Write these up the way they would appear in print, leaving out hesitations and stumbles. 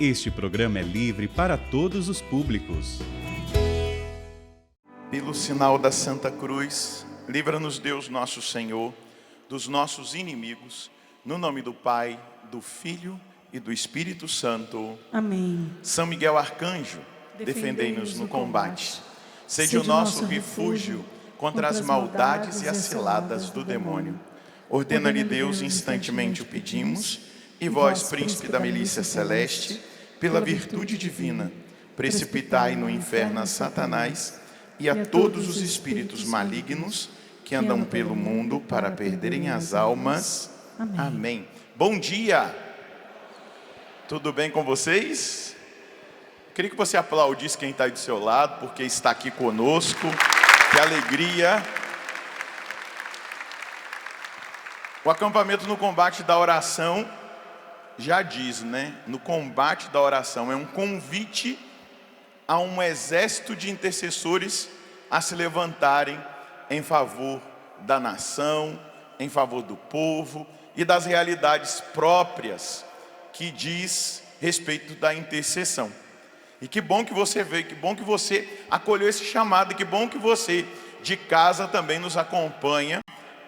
Este programa é livre para todos os públicos. Pelo sinal da Santa Cruz, livra-nos Deus nosso Senhor dos nossos inimigos, no nome do Pai, do Filho e do Espírito Santo. Amém. São Miguel Arcanjo, defendei-nos no combate. Sede o nosso refúgio contra as maldades e as ciladas do demônio. Ordena-lhe Deus, instantemente o pedimos, e vós, príncipe da milícia celeste, pela virtude divina, precipitai no inferno a Satanás e a todos os espíritos malignos que andam pelo mundo para perderem as almas. Amém. Bom dia! Tudo bem com vocês? Queria que você aplaudisse quem está aí do seu lado, porque está aqui conosco. Que alegria! O acampamento no combate da oração já diz, né? No combate da oração é um convite a um exército de intercessores a se levantarem em favor da nação, em favor do povo e das realidades próprias que diz respeito da intercessão. E que bom que você veio, que bom que você acolheu esse chamado, e que bom que você de casa também nos acompanha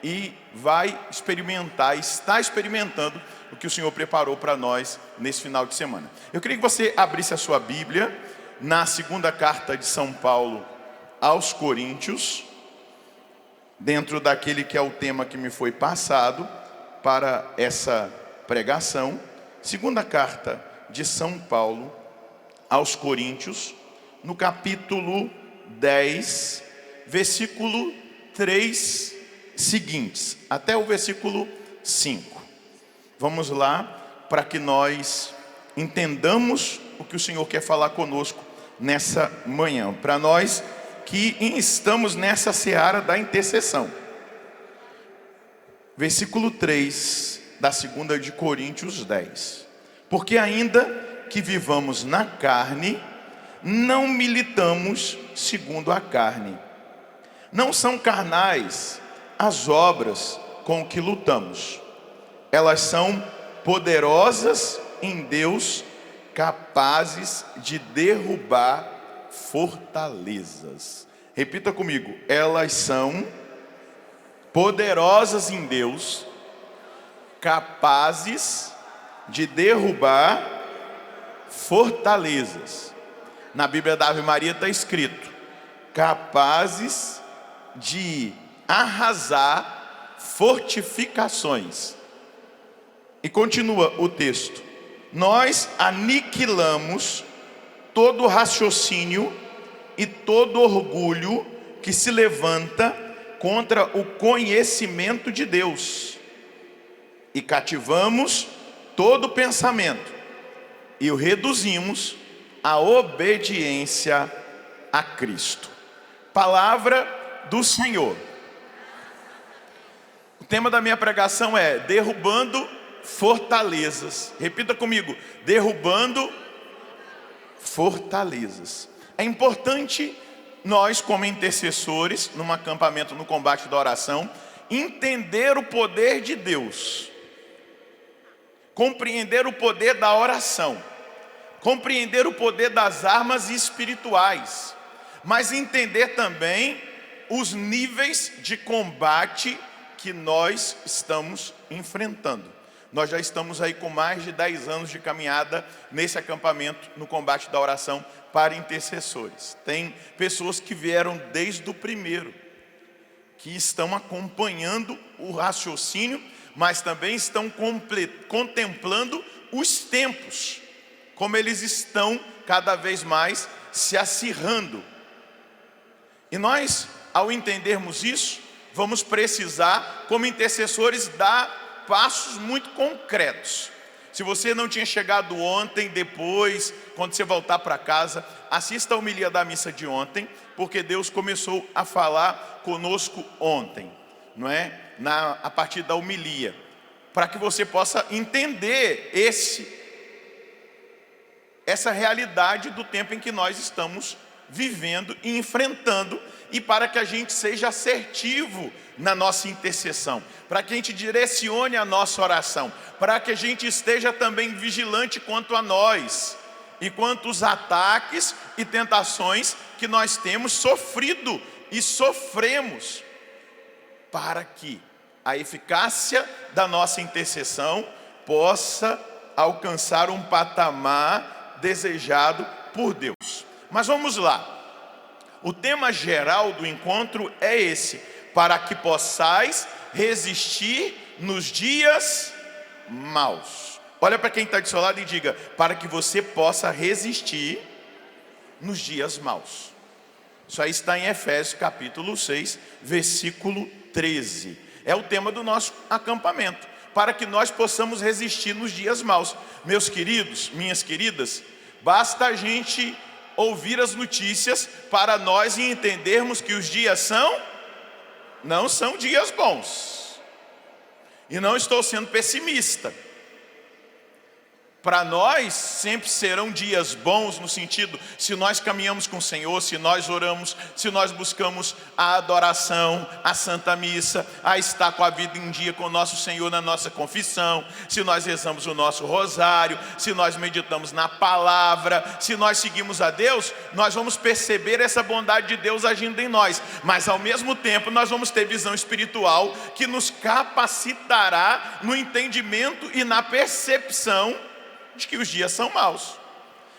e vai experimentar, está experimentando o que o Senhor preparou para nós nesse final de semana. Eu queria que você abrisse a sua Bíblia na segunda carta de São Paulo aos Coríntios, dentro daquele que é o tema que me foi passado para essa pregação. Segunda carta de São Paulo aos Coríntios, no capítulo 10, versículo 3 seguintes, até o versículo 5. Vamos lá, para que nós entendamos o que o Senhor quer falar conosco nessa manhã, para nós que estamos nessa seara da intercessão. Versículo 3 da segunda de Coríntios 10. Porque ainda que vivamos na carne, não militamos segundo a carne. Não são carnais as obras com que lutamos. Elas são poderosas em Deus, capazes de derrubar fortalezas. Repita comigo. Elas são poderosas em Deus, capazes de derrubar fortalezas. Na Bíblia da Ave Maria está escrito: capazes de arrasar fortificações. E continua o texto: nós aniquilamos todo raciocínio e todo orgulho que se levanta contra o conhecimento de Deus, e cativamos todo pensamento e o reduzimos à obediência a Cristo. Palavra do Senhor. O tema da minha pregação é derrubando fortalezas. Repita comigo: derrubando fortalezas. É importante nós, como intercessores, num acampamento no combate da oração, entender o poder de Deus, compreender o poder da oração, compreender o poder das armas espirituais, mas entender também os níveis de combate que nós estamos enfrentando. Nós já estamos aí com mais de 10 anos de caminhada nesse acampamento no combate da oração para intercessores. Tem pessoas que vieram desde o primeiro, que estão acompanhando o raciocínio, mas também estão contemplando os tempos, como eles estão cada vez mais se acirrando. E nós, ao entendermos isso, vamos precisar, como intercessores, dar passos muito concretos. Se você não tinha chegado ontem, depois, quando você voltar para casa, assista a homilia da missa de ontem, porque Deus começou a falar conosco ontem, não é? A partir da homilia, para que você possa entender essa realidade do tempo em que nós estamos vivendo e enfrentando, e para que a gente seja assertivo na nossa intercessão, para que a gente direcione a nossa oração, para que a gente esteja também vigilante quanto a nós, e quantos ataques e tentações que nós temos sofrido e sofremos, para que a eficácia da nossa intercessão possa alcançar um patamar desejado por Deus. Mas vamos lá. O tema geral do encontro é esse: para que possais resistir nos dias maus. Olha para quem está do seu lado e diga: para que você possa resistir nos dias maus. Isso aí está em Efésios capítulo 6, versículo 13. É o tema do nosso acampamento. Para que nós possamos resistir nos dias maus. Meus queridos, minhas queridas, basta a gente ouvir as notícias para nós entendermos que os dias não são dias bons. E não estou sendo pessimista. Para nós sempre serão dias bons, no sentido, se nós caminhamos com o Senhor, se nós oramos, se nós buscamos a adoração, a Santa Missa, a estar com a vida em dia com o nosso Senhor na nossa confissão, se nós rezamos o nosso rosário, se nós meditamos na palavra, se nós seguimos a Deus, nós vamos perceber essa bondade de Deus agindo em nós. Mas ao mesmo tempo nós vamos ter visão espiritual que nos capacitará no entendimento e na percepção de que os dias são maus.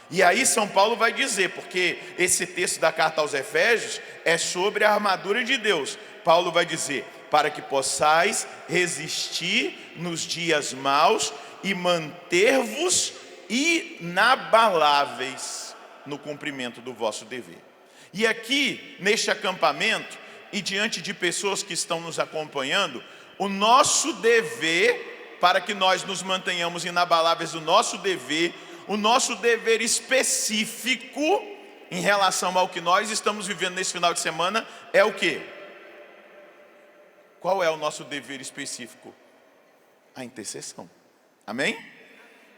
E aí São Paulo vai dizer, porque esse texto da carta aos Efésios é sobre a armadura de Deus. Paulo vai dizer: para que possais resistir nos dias maus e manter-vos inabaláveis no cumprimento do vosso dever. E aqui, neste acampamento, e diante de pessoas que estão nos acompanhando, o nosso dever, para que nós nos mantenhamos inabaláveis, o nosso dever específico em relação ao que nós estamos vivendo nesse final de semana é o quê? Qual é o nosso dever específico? A intercessão. Amém?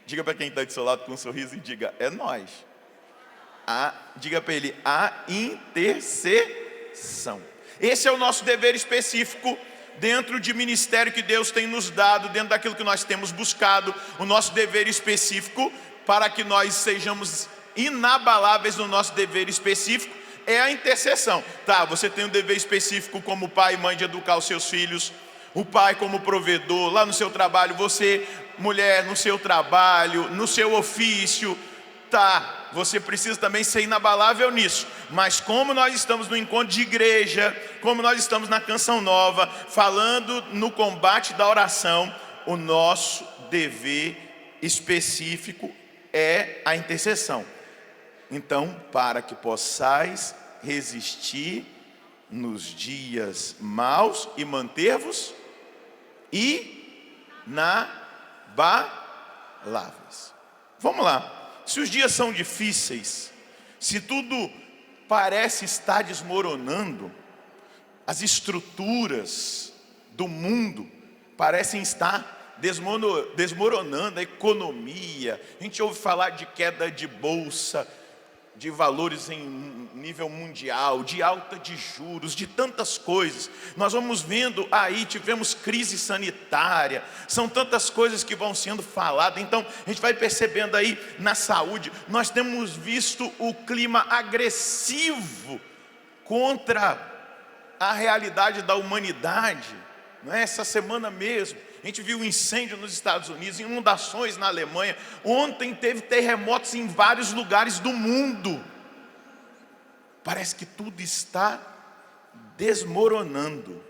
Diga para quem está do seu lado com um sorriso e diga: é nós. Diga para ele: a intercessão. Esse é o nosso dever específico dentro de ministério que Deus tem nos dado, dentro daquilo que nós temos buscado. O nosso dever específico, para que nós sejamos inabaláveis no nosso dever específico, é a intercessão. Tá, você tem um dever específico como pai e mãe de educar os seus filhos, o pai como provedor, lá no seu trabalho, você, mulher, no seu trabalho, no seu ofício, tá, você precisa também ser inabalável nisso. Mas como nós estamos no encontro de igreja, como nós estamos na Canção Nova, falando no combate da oração, o nosso dever específico é a intercessão. Então, para que possais resistir nos dias maus e manter-vos inabaláveis. Vamos lá. Se os dias são difíceis, se tudo parece estar desmoronando, as estruturas do mundo parecem estar desmoronando, a economia, a gente ouve falar de queda de bolsa, de valores em nível mundial, de alta de juros, de tantas coisas. Nós vamos vendo aí, tivemos crise sanitária, são tantas coisas que vão sendo faladas. Então a gente vai percebendo aí na saúde, nós temos visto o clima agressivo contra a realidade da humanidade, não é? Essa semana mesmo a gente viu um incêndio nos Estados Unidos, inundações na Alemanha. Ontem teve terremotos em vários lugares do mundo. Parece que tudo está desmoronando.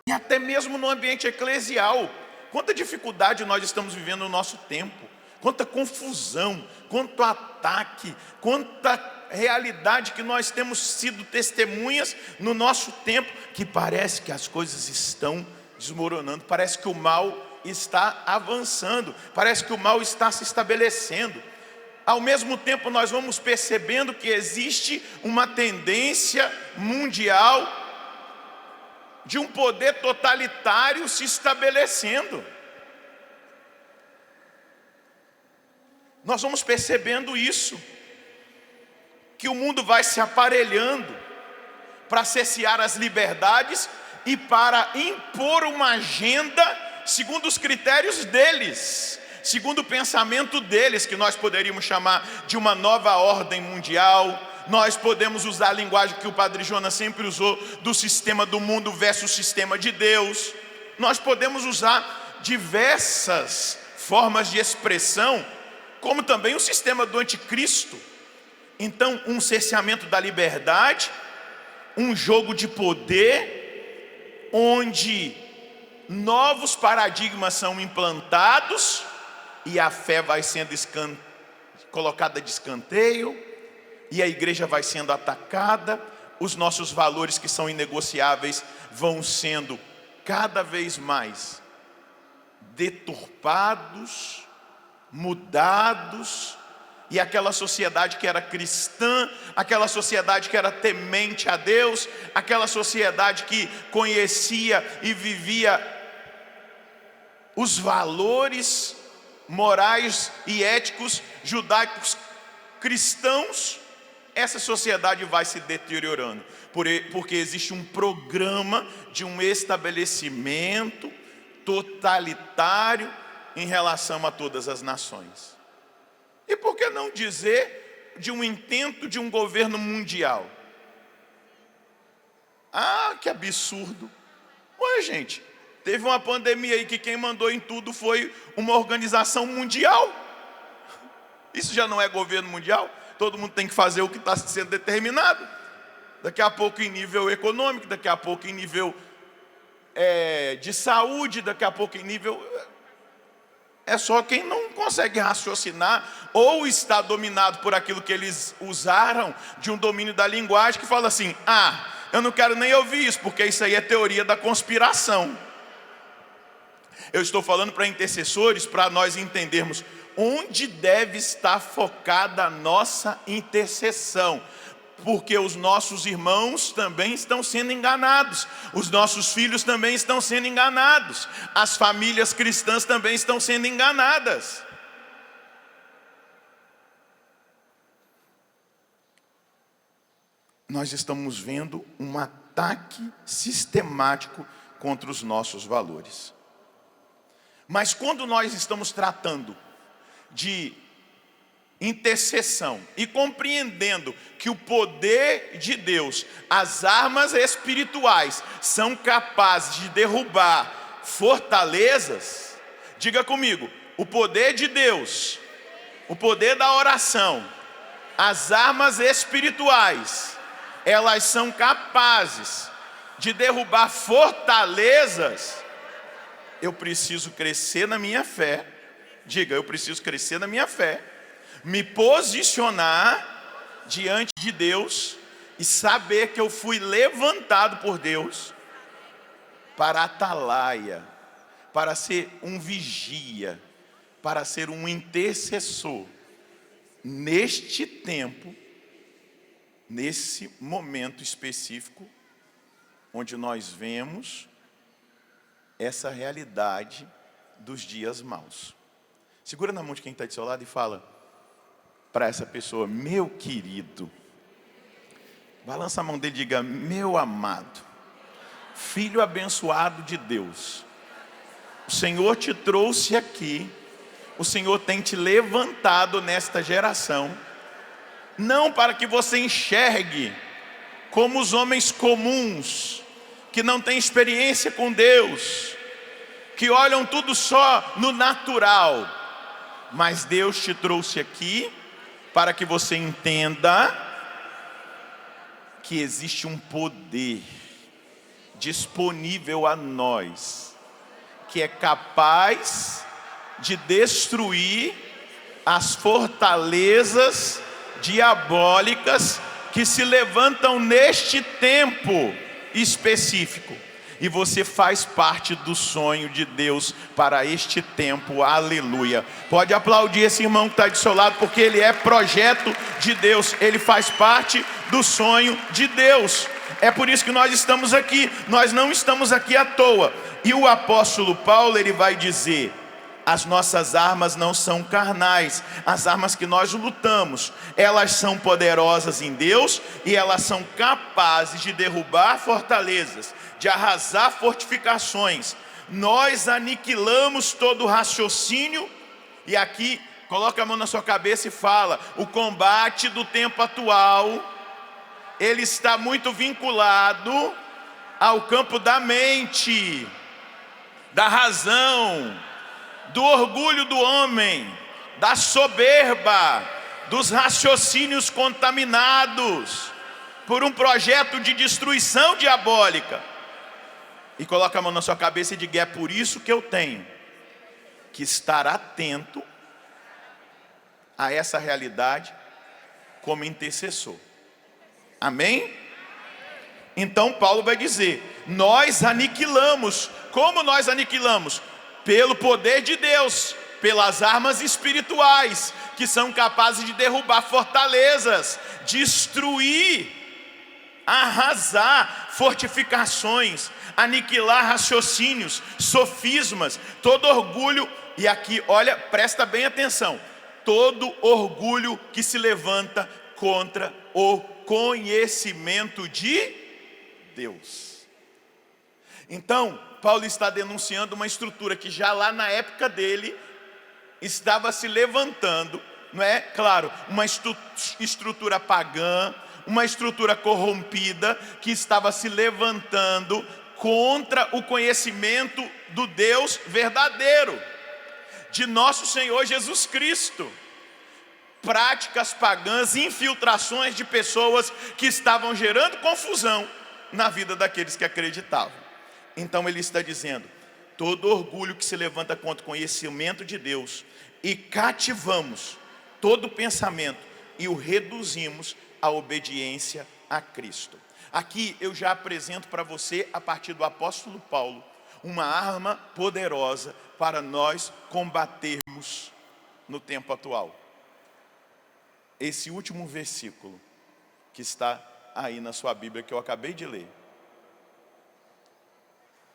E até mesmo no ambiente eclesial. Quanta dificuldade nós estamos vivendo no nosso tempo. Quanta confusão, quanto ataque, quanta realidade que nós temos sido testemunhas no nosso tempo, que parece que as coisas estão desmoronando, parece que o mal está avançando, parece que o mal está se estabelecendo. Ao mesmo tempo nós vamos percebendo que existe uma tendência mundial de um poder totalitário se estabelecendo. Nós vamos percebendo isso, que o mundo vai se aparelhando para cercear as liberdades e para impor uma agenda segundo os critérios deles, segundo o pensamento deles, que nós poderíamos chamar de uma nova ordem mundial. Nós podemos usar a linguagem que o Padre Jonas sempre usou, do sistema do mundo versus o sistema de Deus. Nós podemos usar diversas formas de expressão, como também o sistema do anticristo. Então, um cerceamento da liberdade, um jogo de poder, onde novos paradigmas são implantados e a fé vai sendo colocada de escanteio, e a igreja vai sendo atacada, os nossos valores que são inegociáveis vão sendo cada vez mais deturpados, mudados, e aquela sociedade que era cristã, aquela sociedade que era temente a Deus, aquela sociedade que conhecia e vivia os valores morais e éticos judaicos cristãos, essa sociedade vai se deteriorando, porque existe um programa de um estabelecimento totalitário em relação a todas as nações. E por que não dizer de um intento de um governo mundial? Ah, que absurdo! Ué, gente, teve uma pandemia aí que quem mandou em tudo foi uma organização mundial. Isso já não é governo mundial? Todo mundo tem que fazer o que está sendo determinado. Daqui a pouco em nível econômico, daqui a pouco em nível de saúde, daqui a pouco em nível... É só quem não consegue raciocinar ou está dominado por aquilo que eles usaram de um domínio da linguagem, que fala assim: ah, eu não quero nem ouvir isso, porque isso aí é teoria da conspiração. Eu estou falando para intercessores, para nós entendermos onde deve estar focada a nossa intercessão. Porque os nossos irmãos também estão sendo enganados, os nossos filhos também estão sendo enganados, as famílias cristãs também estão sendo enganadas. Nós estamos vendo um ataque sistemático contra os nossos valores. Mas quando nós estamos tratando de intercessão e compreendendo que o poder de Deus, as armas espirituais, são capazes de derrubar fortalezas, diga comigo, o poder de Deus, o poder da oração, as armas espirituais, elas são capazes de derrubar fortalezas. Eu preciso crescer na minha fé, diga, eu preciso crescer na minha fé, me posicionar diante de Deus e saber que eu fui levantado por Deus para atalaia, para ser um vigia, para ser um intercessor neste tempo, nesse momento específico, onde nós vemos essa realidade dos dias maus. Segura na mão de quem está do seu lado e fala para essa pessoa: meu querido. Balança a mão dele e diga: meu amado, filho abençoado de Deus, o Senhor te trouxe aqui, o Senhor tem te levantado nesta geração, não para que você enxergue como os homens comuns, que não têm experiência com Deus, que olham tudo só no natural, mas Deus te trouxe aqui para que você entenda que existe um poder disponível a nós, que é capaz de destruir as fortalezas diabólicas que se levantam neste tempo específico. E você faz parte do sonho de Deus para este tempo, aleluia. Pode aplaudir esse irmão que está do seu lado, porque ele é projeto de Deus, ele faz parte do sonho de Deus. É por isso que nós estamos aqui, nós não estamos aqui à toa. E o apóstolo Paulo, ele vai dizer: as nossas armas não são carnais, as armas que nós lutamos, elas são poderosas em Deus e elas são capazes de derrubar fortalezas, de arrasar fortificações. Nós aniquilamos todo raciocínio E aqui, coloca a mão na sua cabeça e fala: o combate do tempo atual, ele está muito vinculado ao campo da mente, da razão, do orgulho do homem, da soberba, dos raciocínios contaminados por um projeto de destruição diabólica. E coloca a mão na sua cabeça e diga: é por isso que eu tenho que estar atento a essa realidade como intercessor. Amém? Então Paulo vai dizer: nós aniquilamos. Como nós aniquilamos? Pelo poder de Deus, pelas armas espirituais, que são capazes de derrubar fortalezas, destruir, arrasar fortificações, aniquilar raciocínios, sofismas, todo orgulho. E aqui, olha, presta bem atenção: todo orgulho que se levanta contra o conhecimento de Deus. Então, Paulo está denunciando uma estrutura que já lá na época dele estava se levantando, não é? Claro, uma estrutura pagã, uma estrutura corrompida que estava se levantando contra o conhecimento do Deus verdadeiro, de nosso Senhor Jesus Cristo. Práticas pagãs, infiltrações de pessoas que estavam gerando confusão na vida daqueles que acreditavam. Então ele está dizendo: todo orgulho que se levanta contra o conhecimento de Deus, e cativamos todo pensamento e o reduzimos à obediência a Cristo. Aqui eu já apresento para você, a partir do apóstolo Paulo, uma arma poderosa para nós combatermos no tempo atual. Esse último versículo que está aí na sua Bíblia, que eu acabei de ler.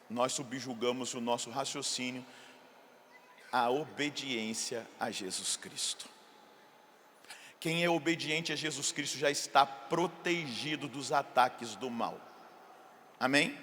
Nós subjugamos o nosso raciocínio à obediência a Jesus Cristo. Quem é obediente a Jesus Cristo já está protegido dos ataques do mal. Amém?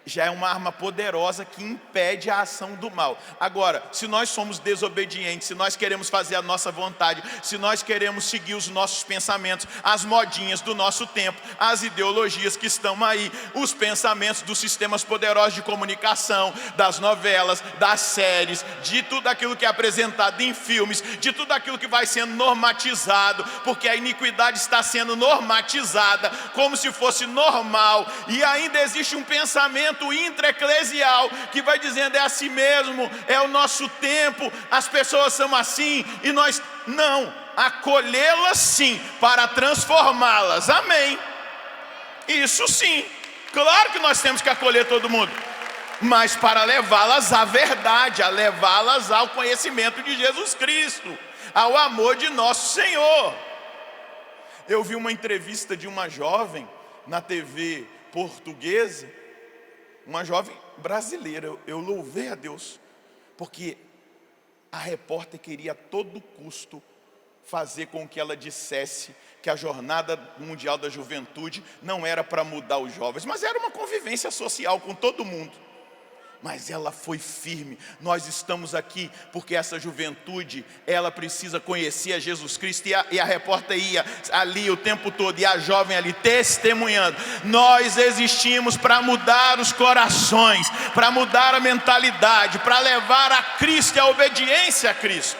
Já é uma arma poderosa que impede a ação do mal. Agora, se nós somos desobedientes, se nós queremos fazer a nossa vontade, se nós queremos seguir os nossos pensamentos, as modinhas do nosso tempo, as ideologias que estão aí, os pensamentos dos sistemas poderosos de comunicação, das novelas, das séries, de tudo aquilo que é apresentado em filmes, de tudo aquilo que vai sendo normatizado, porque a iniquidade está sendo normatizada como se fosse normal, e ainda existe um pensamento intra-eclesial que vai dizendo: é assim mesmo, é o nosso tempo, as pessoas são assim, e nós não, acolhê-las sim, para transformá-las. Amém? Isso sim, claro que nós temos que acolher todo mundo, mas para levá-las à verdade, a levá-las ao conhecimento de Jesus Cristo, ao amor de nosso Senhor. Eu vi uma entrevista de uma jovem na TV portuguesa, uma jovem brasileira. Eu louvei a Deus, porque a repórter queria a todo custo fazer com que ela dissesse que a Jornada Mundial da Juventude não era para mudar os jovens, mas era uma convivência social com todo mundo. Mas ela foi firme: nós estamos aqui porque essa juventude, ela precisa conhecer a Jesus Cristo. E a repórter ia ali o tempo todo, e a jovem ali testemunhando: nós existimos para mudar os corações, para mudar a mentalidade, para levar a Cristo e a obediência a Cristo.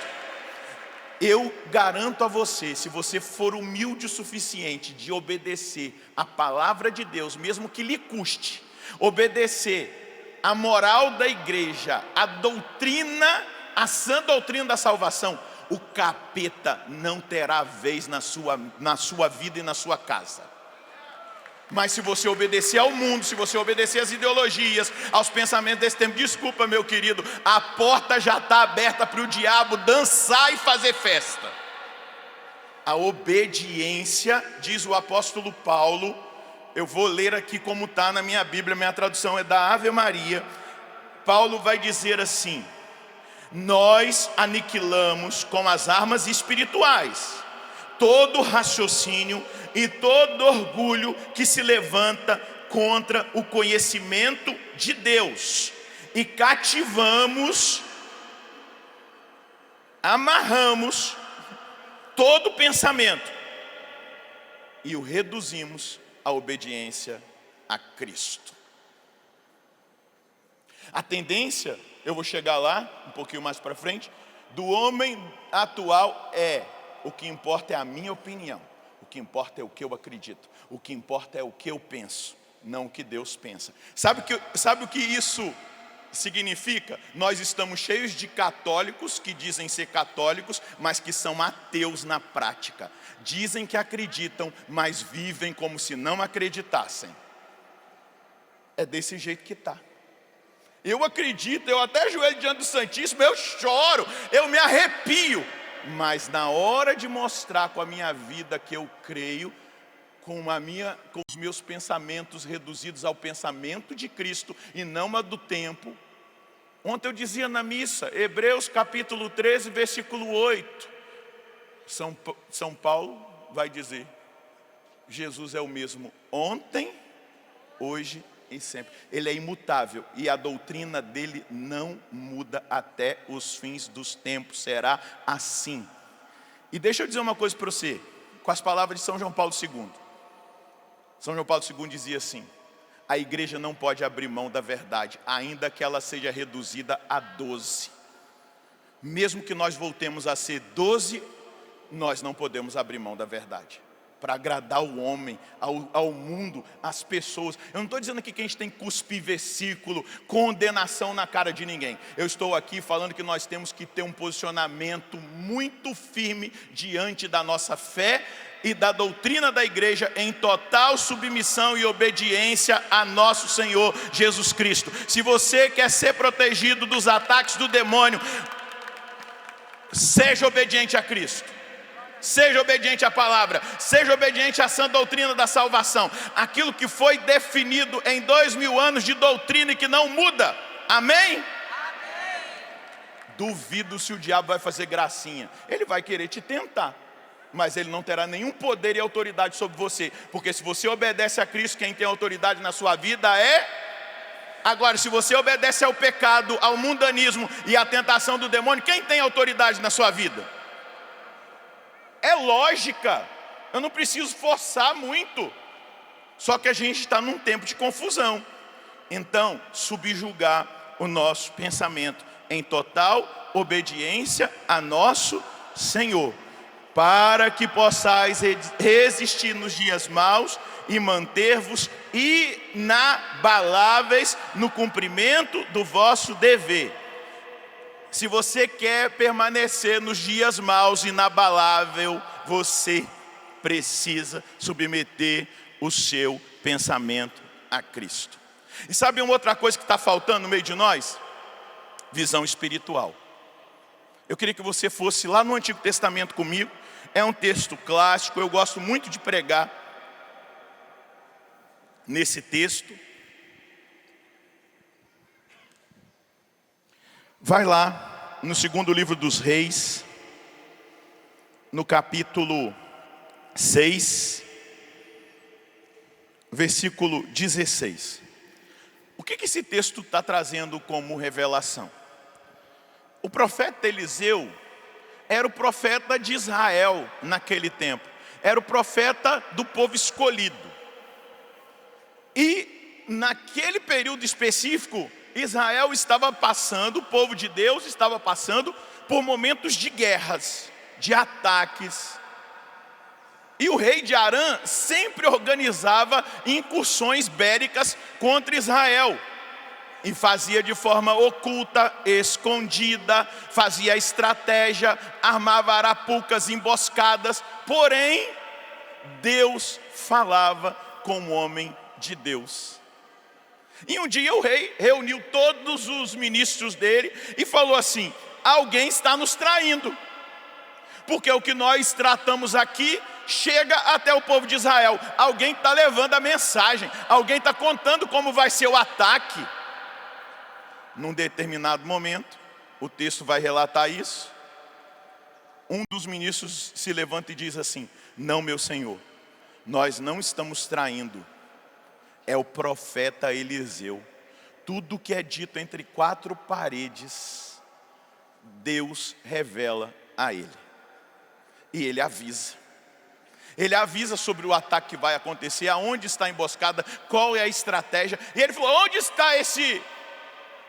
Eu garanto a você, se você for humilde o suficiente de obedecer a palavra de Deus, mesmo que lhe custe, obedecer a moral da igreja, a doutrina, a sã doutrina da salvação, o capeta não terá vez na sua vida e na sua casa. Mas se você obedecer ao mundo, se você obedecer às ideologias, aos pensamentos desse tempo, desculpa, meu querido, a porta já está aberta para o diabo dançar e fazer festa. A obediência, diz o apóstolo Paulo, eu vou ler aqui como está na minha Bíblia, minha tradução é da Ave Maria. Paulo vai dizer assim: nós aniquilamos com as armas espirituais todo raciocínio e todo orgulho que se levanta contra o conhecimento de Deus, e cativamos amarramos todo pensamento e o reduzimos à obediência a Cristo. A tendência, eu vou chegar lá um pouquinho mais para frente, do homem atual é: o que importa é a minha opinião, o que importa é o que eu acredito, o que importa é o que eu penso, não o que Deus pensa. Sabe o que isso significa? Nós estamos cheios de católicos que dizem ser católicos, mas que são ateus na prática. Dizem que acreditam, mas vivem como se não acreditassem. É desse jeito que está. Eu acredito, eu até ajoelho diante do Santíssimo, eu choro, eu me arrepio. Mas na hora de mostrar com a minha vida que eu creio, com os meus pensamentos reduzidos ao pensamento de Cristo e não a do tempo. Ontem eu dizia na missa, Hebreus capítulo 13, versículo 8. São Paulo vai dizer: Jesus é o mesmo ontem, hoje e sempre. Ele é imutável e a doutrina dele não muda até os fins dos tempos. Será assim. E deixa eu dizer uma coisa para você, com as palavras de São João Paulo II. São João Paulo II dizia assim: a igreja não pode abrir mão da verdade, ainda que ela seja reduzida a 12. Mesmo que nós voltemos a ser 12, nós não podemos abrir mão da verdade. Para agradar o homem, ao mundo, às pessoas. Eu não estou dizendo aqui que a gente tem que cuspir versículo, condenação na cara de ninguém. Eu estou aqui falando que nós temos que ter um posicionamento muito firme diante da nossa fé e da doutrina da igreja, em total submissão e obediência a nosso Senhor Jesus Cristo. Se você quer ser protegido dos ataques do demônio, seja obediente a Cristo. Seja obediente à palavra, seja obediente à sã doutrina da salvação. Aquilo que foi definido em 2000 anos de doutrina e que não muda. Amém? Amém. Duvido se o diabo vai fazer gracinha. Ele vai querer te tentar, mas ele não terá nenhum poder e autoridade sobre você. Porque se você obedece a Cristo, quem tem autoridade na sua vida é... Agora, se você obedece ao pecado, ao mundanismo e à tentação do demônio, quem tem autoridade na sua vida? É lógica, eu não preciso forçar muito. Só que a gente está num tempo de confusão. Então, subjugar o nosso pensamento em total obediência a nosso Senhor, para que possais resistir nos dias maus e manter-vos inabaláveis no cumprimento do vosso dever. Se você quer permanecer nos dias maus, inabalável, você precisa submeter o seu pensamento a Cristo. E sabe uma outra coisa que está faltando no meio de nós? Visão espiritual. Eu queria que você fosse lá no Antigo Testamento comigo. É um texto clássico, eu gosto muito de pregar nesse texto. Vai lá no segundo livro dos Reis, no capítulo 6, versículo 16. O que esse texto está trazendo como revelação? O profeta Eliseu era o profeta de Israel naquele tempo. Era o profeta do povo escolhido. E naquele período específico, Israel estava passando, o povo de Deus estava passando por momentos de guerras, de ataques. E o rei de Arã sempre organizava incursões bélicas contra Israel. E fazia de forma oculta, escondida, fazia estratégia, armava arapucas, emboscadas. Porém, Deus falava com o homem de Deus. E um dia o rei reuniu todos os ministros dele e falou assim: alguém está nos traindo, porque o que nós tratamos aqui chega até o povo de Israel. Alguém está levando a mensagem, alguém está contando como vai ser o ataque. Num determinado momento, o texto vai relatar isso. Um dos ministros se levanta e diz assim: não, meu senhor, nós não estamos traindo. É o profeta Eliseu. Tudo que é dito entre quatro paredes Deus revela a ele. E ele avisa. Ele avisa sobre o ataque que vai acontecer, aonde está a emboscada, qual é a estratégia. E ele falou: onde está esse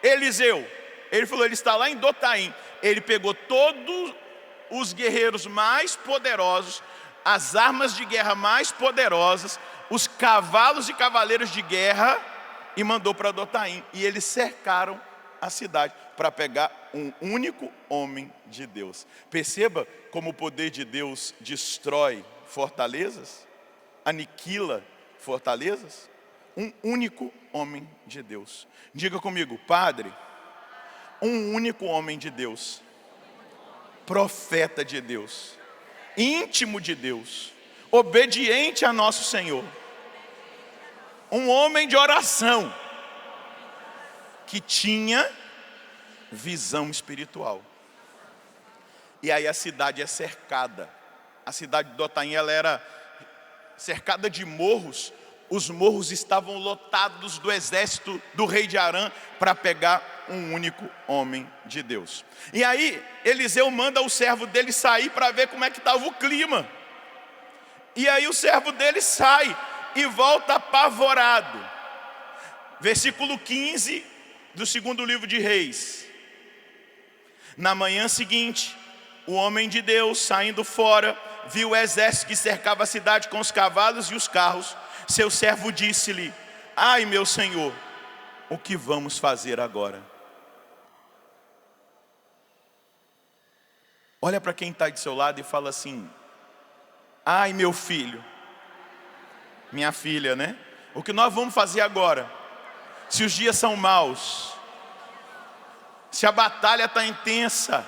Eliseu? Ele falou: ele está lá em Dotaim. Ele pegou todos os guerreiros mais poderosos, as armas de guerra mais poderosas, os cavalos e cavaleiros de guerra, e mandou para Dotaim. E eles cercaram a cidade para pegar um único homem de Deus. Perceba como o poder de Deus destrói fortalezas, aniquila fortalezas. Um único homem de Deus. Diga comigo: Padre, um único homem de Deus, profeta de Deus, íntimo de Deus, obediente a nosso Senhor, um homem de oração, que tinha visão espiritual. E aí a cidade é cercada. A cidade de Dotaim, ela era cercada de morros. Os morros estavam lotados do exército do rei de Arã para pegar um único homem de Deus. E aí Eliseu manda o servo dele sair para ver como é que estava o clima. E aí o servo dele sai e volta apavorado. Versículo 15 do segundo livro de Reis. Na manhã seguinte, o homem de Deus, saindo fora, viu o exército que cercava a cidade com os cavalos e os carros. Seu servo disse-lhe: ai, meu senhor, o que vamos fazer agora? Olha para quem está do seu lado e fala assim: ai, meu filho, minha filha, né? O que nós vamos fazer agora? Se os dias são maus, se a batalha está intensa.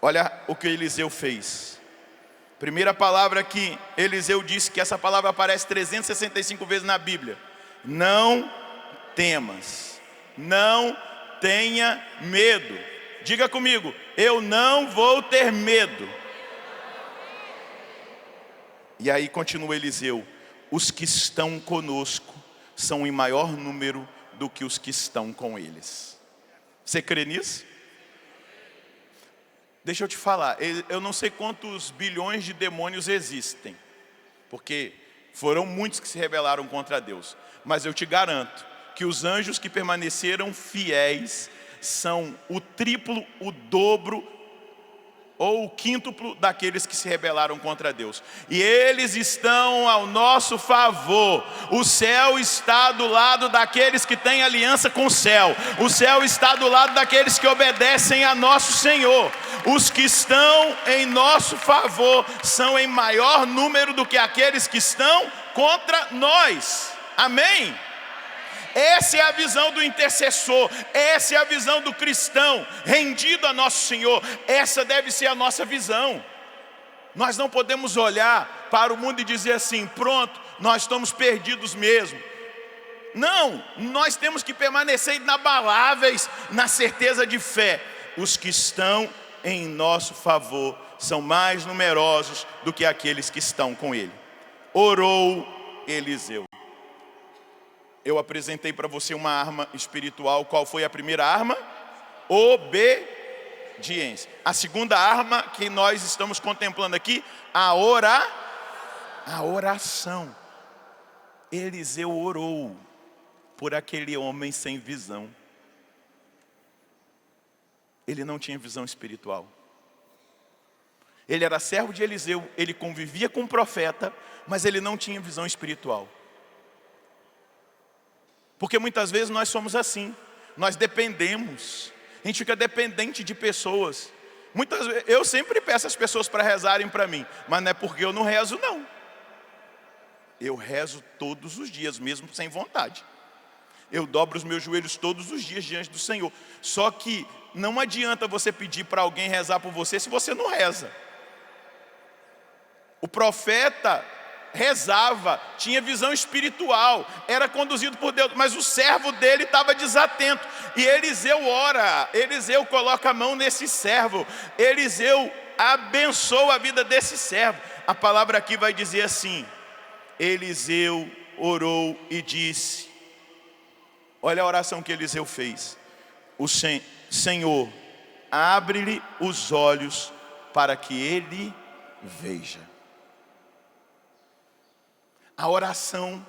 Olha o que Eliseu fez. Primeira palavra que Eliseu disse, que essa palavra aparece 365 vezes na Bíblia: não temas, não tenha medo. Diga comigo: eu não vou ter medo. E aí continua Eliseu: os que estão conosco são em maior número do que os que estão com eles. Você crê nisso? Deixa eu te falar, eu não sei quantos bilhões de demônios existem, porque foram muitos que se rebelaram contra Deus. Mas eu te garanto que os anjos que permaneceram fiéis são o triplo, o dobro ou o quíntuplo daqueles que se rebelaram contra Deus. E eles estão ao nosso favor. O céu está do lado daqueles que têm aliança com o céu. O céu está do lado daqueles que obedecem a nosso Senhor. Os que estão em nosso favor são em maior número do que aqueles que estão contra nós. Amém? Essa é a visão do intercessor, essa é a visão do cristão rendido a nosso Senhor. Essa deve ser a nossa visão. Nós não podemos olhar para o mundo e dizer assim: pronto, nós estamos perdidos mesmo. Não, nós temos que permanecer inabaláveis na certeza de fé. Os que estão em nosso favor são mais numerosos do que aqueles que estão com ele. Orou Eliseu. Eu apresentei para você uma arma espiritual. Qual foi a primeira arma? Obediência. A segunda arma que nós estamos contemplando aqui, a oração. Eliseu orou por aquele homem sem visão. Ele não tinha visão espiritual. Ele era servo de Eliseu, ele convivia com o profeta, mas ele não tinha visão espiritual. Porque muitas vezes nós somos assim, nós dependemos, a gente fica dependente de pessoas. Muitas vezes, eu sempre peço as pessoas para rezarem para mim, mas não é porque eu não rezo, não. Eu rezo todos os dias, mesmo sem vontade. Eu dobro os meus joelhos todos os dias diante do Senhor. Só que não adianta você pedir para alguém rezar por você se você não reza. O profeta rezava, tinha visão espiritual, era conduzido por Deus, mas o servo dele estava desatento. E Eliseu ora, Eliseu coloca a mão nesse servo, Eliseu abençoa a vida desse servo. A palavra aqui vai dizer assim: Eliseu orou e disse. Olha a oração que Eliseu fez: Senhor, abre-lhe os olhos para que ele veja. A oração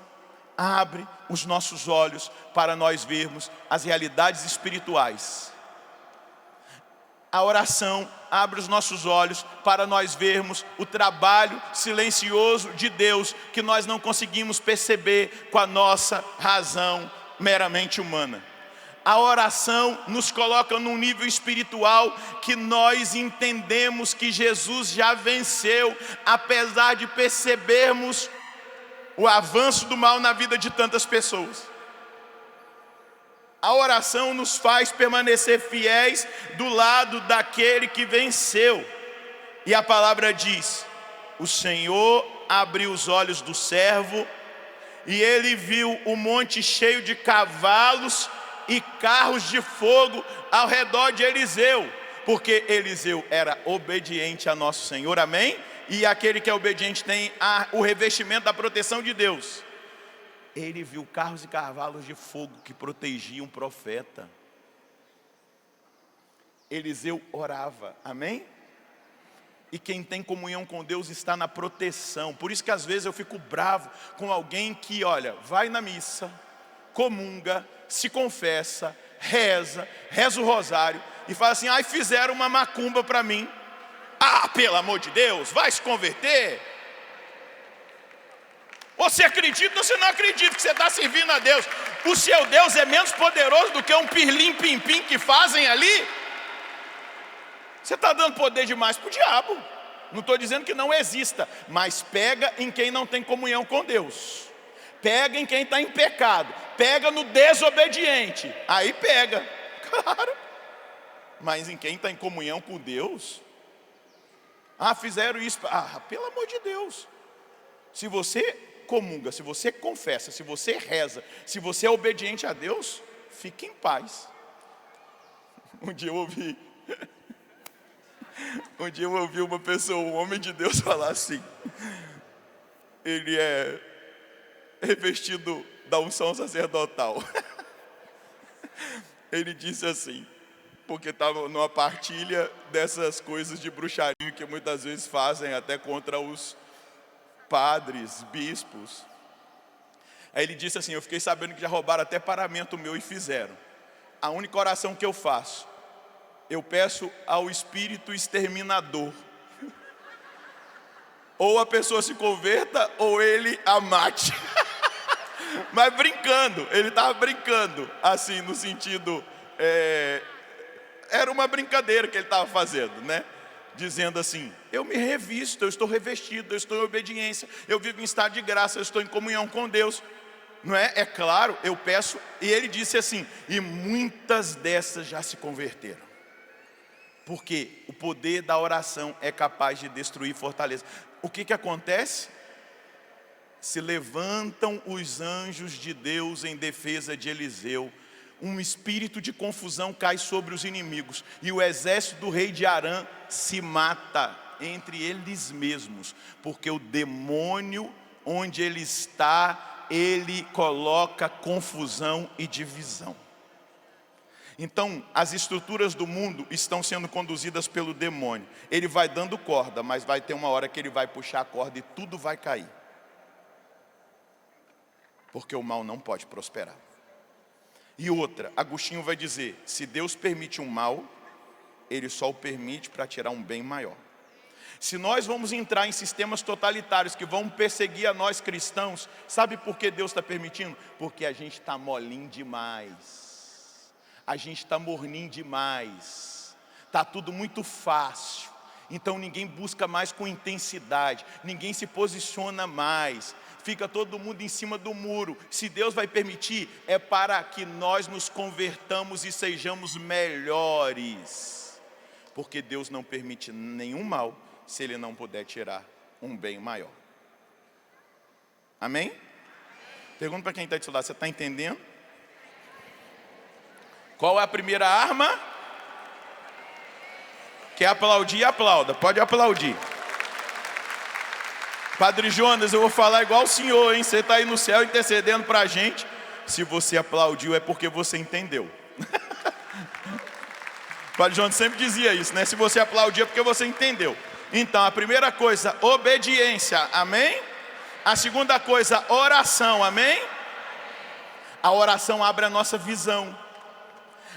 abre os nossos olhos para nós vermos as realidades espirituais. A oração abre os nossos olhos para nós vermos o trabalho silencioso de Deus que nós não conseguimos perceber com a nossa razão meramente humana. A oração nos coloca num nível espiritual que nós entendemos que Jesus já venceu, apesar de percebermos o avanço do mal na vida de tantas pessoas. A oração nos faz permanecer fiéis do lado daquele que venceu. E a palavra diz: o Senhor abriu os olhos do servo e ele viu o monte cheio de cavalos e carros de fogo ao redor de Eliseu, porque Eliseu era obediente a nosso Senhor, amém? E aquele que é obediente tem o revestimento da proteção de Deus. Ele viu carros e cavalos de fogo que protegiam o profeta. Eliseu orava, amém? E quem tem comunhão com Deus está na proteção. Por isso que às vezes eu fico bravo com alguém que, olha, vai na missa, comunga, se confessa, reza o rosário e fala assim: ai, fizeram uma macumba para mim. Ah, pelo amor de Deus, vai se converter? Você acredita ou você não acredita que você está servindo a Deus? O seu Deus é menos poderoso do que um pirlim-pim-pim que fazem ali? Você está dando poder demais para o diabo. Não estou dizendo que não exista, mas pega em quem não tem comunhão com Deus. Pega em quem está em pecado. Pega no desobediente. Aí pega, claro. Mas em quem está em comunhão com Deus? Ah, fizeram isso. Ah, pelo amor de Deus. Se você comunga, se você confessa, se você reza, se você é obediente a Deus, fique em paz. Um dia eu ouvi uma pessoa, um homem de Deus, falar assim: ele é revestido da unção sacerdotal. Ele disse assim, porque estava numa partilha dessas coisas de bruxaria que muitas vezes fazem até contra os padres, bispos. Aí ele disse assim: eu fiquei sabendo que já roubaram até paramento meu e fizeram. A única oração que eu faço, eu peço ao espírito exterminador, ou a pessoa se converta ou ele a mate. Mas brincando, ele estava brincando, assim, no sentido, era uma brincadeira que ele estava fazendo, né? Dizendo assim: eu me revisto, eu estou revestido, eu estou em obediência, eu vivo em estado de graça, eu estou em comunhão com Deus. Não é? É claro, eu peço. E ele disse assim: e muitas dessas já se converteram. Porque o poder da oração é capaz de destruir fortaleza. O que acontece? Se levantam os anjos de Deus em defesa de Eliseu. Um espírito de confusão cai sobre os inimigos. E o exército do rei de Arã se mata entre eles mesmos. Porque o demônio, onde ele está, ele coloca confusão e divisão. Então, as estruturas do mundo estão sendo conduzidas pelo demônio. Ele vai dando corda, mas vai ter uma hora que ele vai puxar a corda e tudo vai cair. Porque o mal não pode prosperar. E outra, Agostinho vai dizer: se Deus permite um mal, Ele só o permite para tirar um bem maior. Se nós vamos entrar em sistemas totalitários que vão perseguir a nós cristãos, sabe por que Deus está permitindo? Porque a gente está molinho demais. A gente está morninho demais. Está tudo muito fácil. Então ninguém busca mais com intensidade. Ninguém se posiciona mais. Fica todo mundo em cima do muro. Se Deus vai permitir, é para que nós nos convertamos e sejamos melhores. Porque Deus não permite nenhum mal, se Ele não puder tirar um bem maior. Amém? Pergunta para quem está do seu lado: você está entendendo? Qual é a primeira arma? Quer aplaudir? Aplauda, pode aplaudir. Padre Jonas, eu vou falar igual o senhor, hein? Você está aí no céu intercedendo para a gente. Se você aplaudiu é porque você entendeu. O Padre João sempre dizia isso, né? Se você aplaudir é porque você entendeu. Então, a primeira coisa, obediência, amém? A segunda coisa, oração, amém? A oração abre a nossa visão.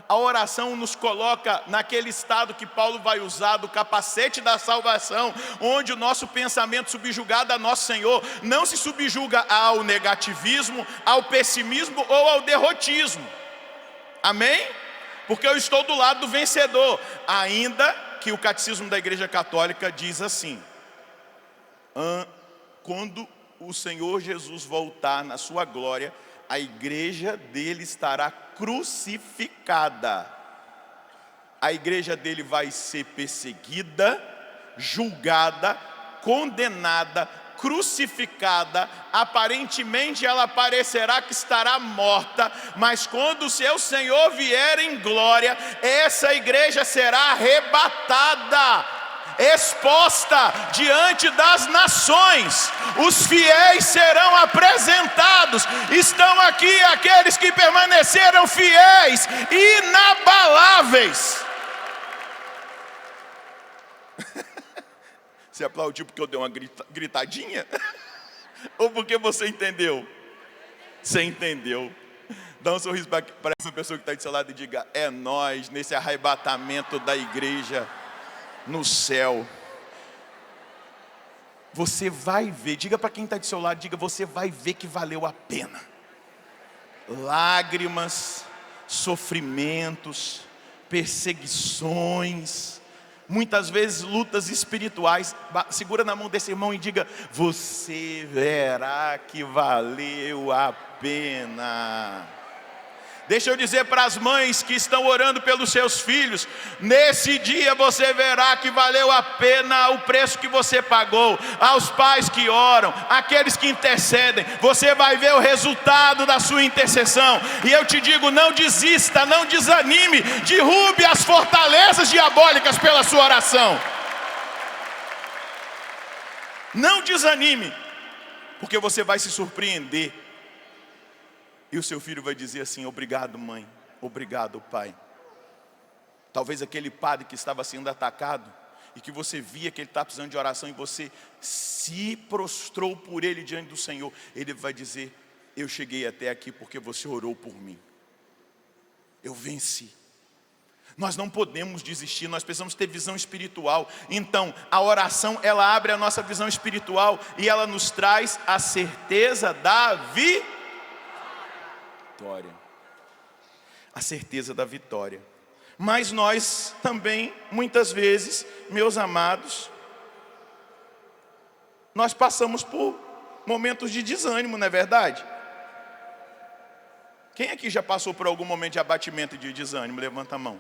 A oração nos coloca naquele estado que Paulo vai usar do capacete da salvação, onde o nosso pensamento subjugado a nosso Senhor não se subjuga ao negativismo, ao pessimismo ou ao derrotismo. Amém? Porque eu estou do lado do vencedor. Ainda que o catecismo da Igreja Católica diz assim: quando o Senhor Jesus voltar na sua glória, a igreja dele estará crucificada. A igreja dele vai ser perseguida, julgada, condenada, crucificada. Aparentemente ela parecerá que estará morta, mas quando o seu Senhor vier em glória, essa igreja será arrebatada, exposta diante das nações. Os fiéis serão apresentados. Estão aqui aqueles que permaneceram fiéis, inabaláveis. Você aplaudiu porque eu dei uma gritadinha? Ou porque você entendeu? Você entendeu. Dá um sorriso para essa pessoa que está do seu lado e diga: é nós nesse arrebatamento da igreja no céu. Você vai ver, diga para quem está do seu lado, diga: você vai ver que valeu a pena. Lágrimas, sofrimentos, perseguições, muitas vezes lutas espirituais. Segura na mão desse irmão e diga: você verá que valeu a pena. Deixa eu dizer para as mães que estão orando pelos seus filhos: nesse dia você verá que valeu a pena o preço que você pagou. Aos pais que oram, aqueles que intercedem, você vai ver o resultado da sua intercessão. E eu te digo: não desista, não desanime, derrube as fortalezas diabólicas pela sua oração. Não desanime, porque você vai se surpreender. E o seu filho vai dizer assim: obrigado, mãe, obrigado, pai. Talvez aquele padre que estava sendo atacado e que você via que ele estava precisando de oração e você se prostrou por ele diante do Senhor, ele vai dizer: eu cheguei até aqui porque você orou por mim. Eu venci. Nós não podemos desistir, nós precisamos ter visão espiritual. Então, a oração, ela abre a nossa visão espiritual e ela nos traz a certeza da vitória. A certeza da vitória. Mas nós também, muitas vezes, meus amados, nós passamos por momentos de desânimo, não é verdade? Quem aqui já passou por algum momento de abatimento e de desânimo? Levanta a mão.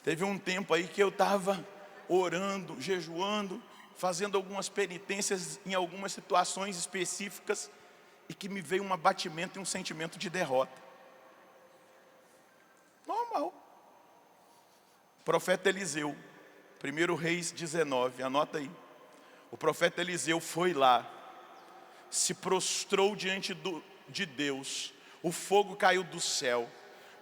Teve um tempo aí que eu estava orando, jejuando, fazendo algumas penitências em algumas situações específicas, e que me veio um abatimento e um sentimento de derrota. Normal. Profeta Eliseu, 1 Reis 19, anota aí. O profeta Eliseu foi lá, se prostrou diante de Deus, o fogo caiu do céu,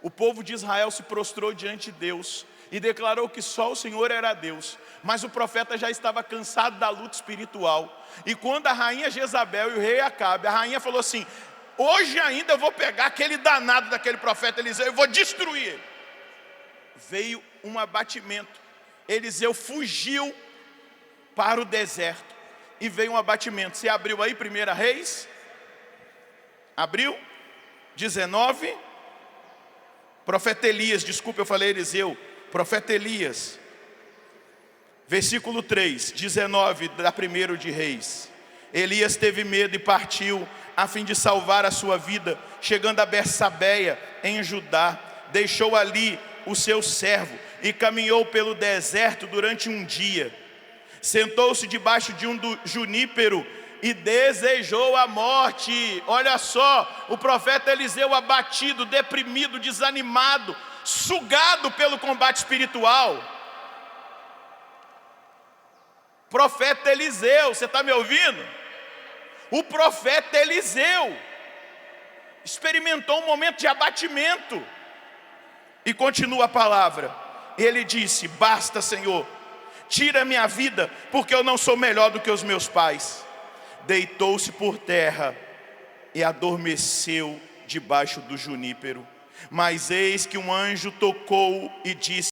o povo de Israel se prostrou diante de Deus e declarou que só o Senhor era Deus. Mas o profeta já estava cansado da luta espiritual. E quando a rainha Jezabel e o rei Acabe, a rainha falou assim: hoje ainda eu vou pegar aquele danado daquele profeta Eliseu e vou destruir ele. Veio um abatimento. Eliseu fugiu para o deserto e veio um abatimento. Você abriu aí 1 Reis? Abriu? 19. Profeta Elias, desculpa, eu falei Eliseu. Profeta Elias, versículo 3, 19 da 1 de Reis. Elias teve medo e partiu a fim de salvar a sua vida. Chegando a Bersabeia, em Judá, deixou ali o seu servo e caminhou pelo deserto durante um dia. Sentou-se debaixo de um junípero e desejou a morte. Olha só, o profeta Eliseu abatido, deprimido, desanimado, sugado pelo combate espiritual. Profeta Eliseu, você está me ouvindo? O profeta Eliseu. experimentou um momento de abatimento. E continua a palavra. Ele disse: basta, Senhor, tira minha vida, porque eu não sou melhor do que os meus pais. Deitou-se por terra e adormeceu debaixo do junípero. Mas eis que um anjo tocou e disse: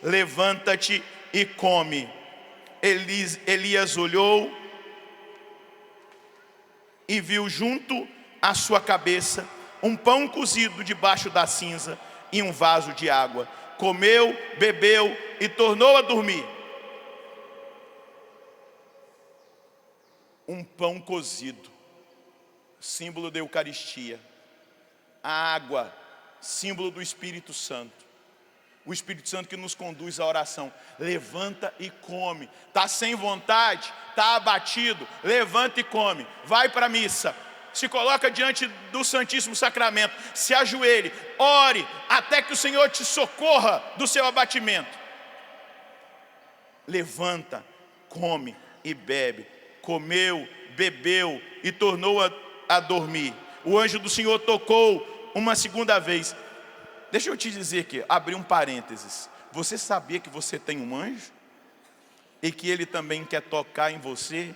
levanta-te e come. Elias olhou e viu junto à sua cabeça um pão cozido debaixo da cinza e um vaso de água. Comeu, bebeu e tornou a dormir. Um pão cozido, símbolo da Eucaristia. A água, símbolo do Espírito Santo. O Espírito Santo que nos conduz à oração. Levanta e come. Está sem vontade, está abatido, levanta e come. Vai para a missa, se coloca diante do Santíssimo Sacramento, se ajoelhe, ore, até que o Senhor te socorra do seu abatimento. Levanta, come e bebe. Comeu, bebeu e tornou a dormir. O anjo do Senhor tocou uma segunda vez. Deixa eu te dizer aqui, abrir um parênteses. Você sabia que você tem um anjo? E que ele também quer tocar em você?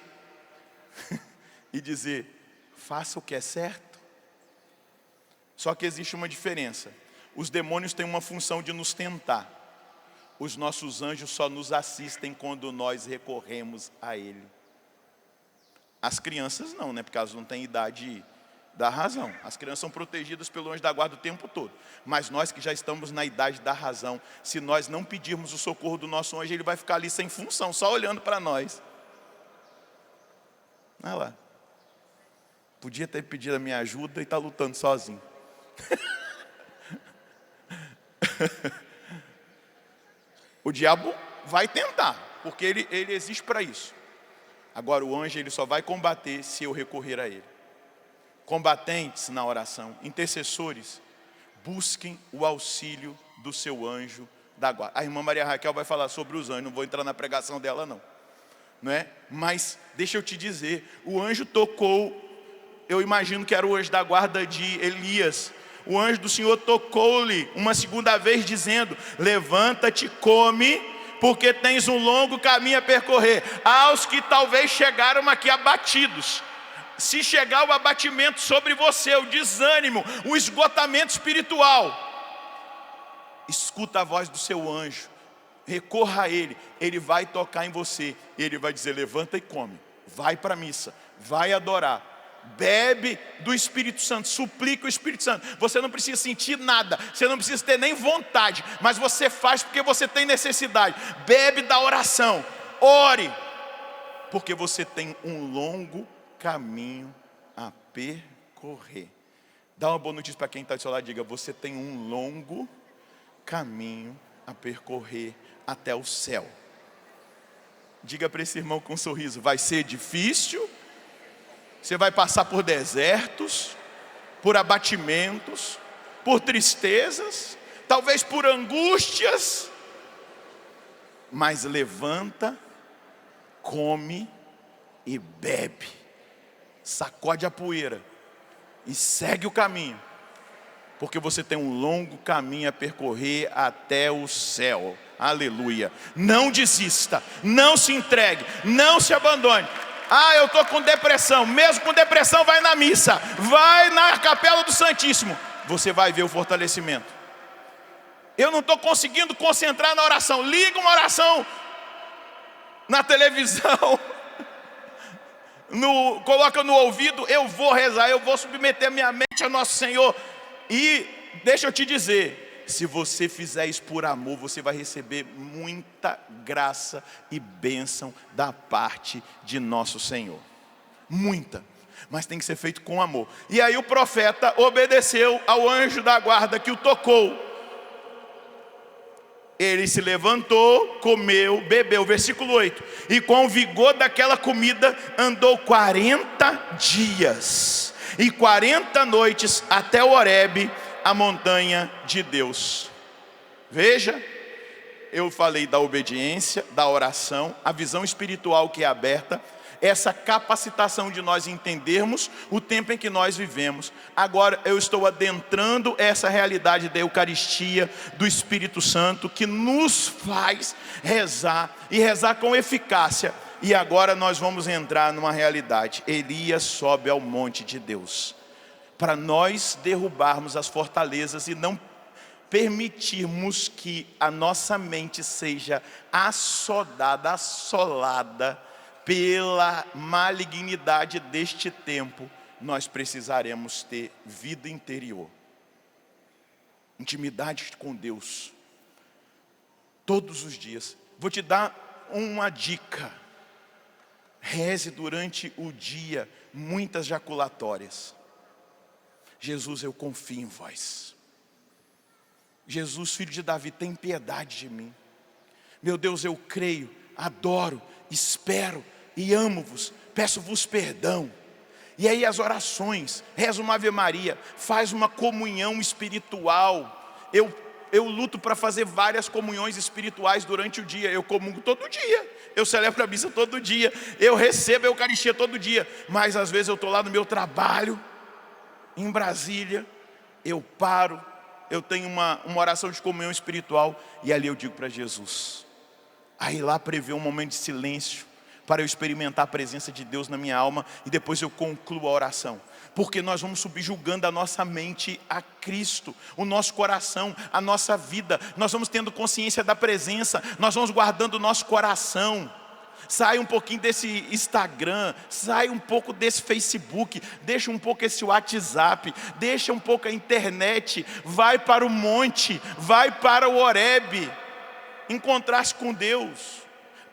E dizer: faça o que é certo? Só que existe uma diferença. Os demônios têm uma função de nos tentar. Os nossos anjos só nos assistem quando nós recorremos a ele. As crianças não, né? Porque elas não têm idade da razão. As crianças são protegidas pelo anjo da guarda o tempo todo. Mas nós que já estamos na idade da razão, se nós não pedirmos o socorro do nosso anjo, ele vai ficar ali sem função, só olhando para nós. Olha lá. Podia ter pedido a minha ajuda e está lutando sozinho. O diabo vai tentar, porque ele existe para isso. Agora o anjo, ele só vai combater se eu recorrer a ele. Combatentes na oração, intercessores, busquem o auxílio do seu anjo da guarda. A irmã Maria Raquel vai falar sobre os anjos, não vou entrar na pregação dela não é? Mas deixa eu te dizer, o anjo tocou, eu imagino que era o anjo da guarda de Elias. O anjo do Senhor tocou-lhe uma segunda vez dizendo: levanta-te, come, porque tens um longo caminho a percorrer. Aos que talvez chegaram aqui abatidos, se chegar o abatimento sobre você, o desânimo, o esgotamento espiritual, escuta a voz do seu anjo, recorra a ele, ele vai tocar em você, ele vai dizer: levanta e come, vai para a missa, vai adorar, bebe do Espírito Santo, suplica o Espírito Santo. Você não precisa sentir nada, você não precisa ter nem vontade, mas você faz porque você tem necessidade. Bebe da oração, ore, porque você tem um longo caminho a percorrer. Dá uma boa notícia para quem está do seu lado, diga: você tem um longo caminho a percorrer até o céu. Diga para esse irmão com um sorriso: vai ser difícil, você vai passar por desertos, por abatimentos, por tristezas, talvez por angústias, mas levanta, come e bebe, sacode a poeira e segue o caminho, porque você tem um longo caminho a percorrer até o céu. Aleluia. Não desista, não se entregue, não se abandone. Ah, eu estou com depressão. Mesmo com depressão, vai na missa, vai na capela do Santíssimo, você vai ver o fortalecimento. Eu não estou conseguindo concentrar na oração. Liga uma oração na televisão, coloca no ouvido, eu vou rezar, eu vou submeter minha mente ao nosso Senhor. E deixa eu te dizer, se você fizer isso por amor, você vai receber muita graça e bênção da parte de nosso Senhor. Muita, mas tem que ser feito com amor. E aí o profeta obedeceu ao anjo da guarda que o tocou. Ele se levantou, comeu, bebeu, versículo 8. E com o vigor daquela comida andou 40 dias e 40 noites até o Horebe, a montanha de Deus. Veja, eu falei da obediência, da oração, a visão espiritual que é aberta. essa capacitação de nós entendermos o tempo em que nós vivemos. Agora eu estou adentrando essa realidade da Eucaristia, do Espírito Santo, que nos faz rezar e rezar com eficácia. E agora nós vamos entrar numa realidade. Elias sobe ao monte de Deus, para nós derrubarmos as fortalezas e não permitirmos que a nossa mente seja assolada pela malignidade deste tempo. Nós precisaremos ter vida interior, intimidade com Deus, todos os dias. Vou te dar uma dica: reze durante o dia muitas jaculatórias. Jesus, eu confio em vós. Jesus, filho de Davi, tem piedade de mim. Meu Deus, eu creio, adoro, espero e amo-vos, peço-vos perdão. E aí as orações, reza uma Ave Maria, faz uma comunhão espiritual. Eu luto para fazer várias comunhões espirituais durante o dia. Eu comungo todo dia, eu celebro a missa todo dia, eu recebo a Eucaristia todo dia. Mas às vezes eu estou lá no meu trabalho, em Brasília, eu paro, eu tenho uma oração de comunhão espiritual, e ali eu digo para Jesus. Aí lá prevê um momento de silêncio, para eu experimentar a presença de Deus na minha alma, e depois eu concluo a oração. Porque nós vamos subjugando a nossa mente a Cristo, o nosso coração, a nossa vida. Nós vamos tendo consciência da presença, nós vamos guardando o nosso coração. Sai um pouquinho desse Instagram, sai um pouco desse Facebook, deixa um pouco esse WhatsApp, deixa um pouco a internet, vai para o monte, vai para o Horebe, encontrar-se com Deus.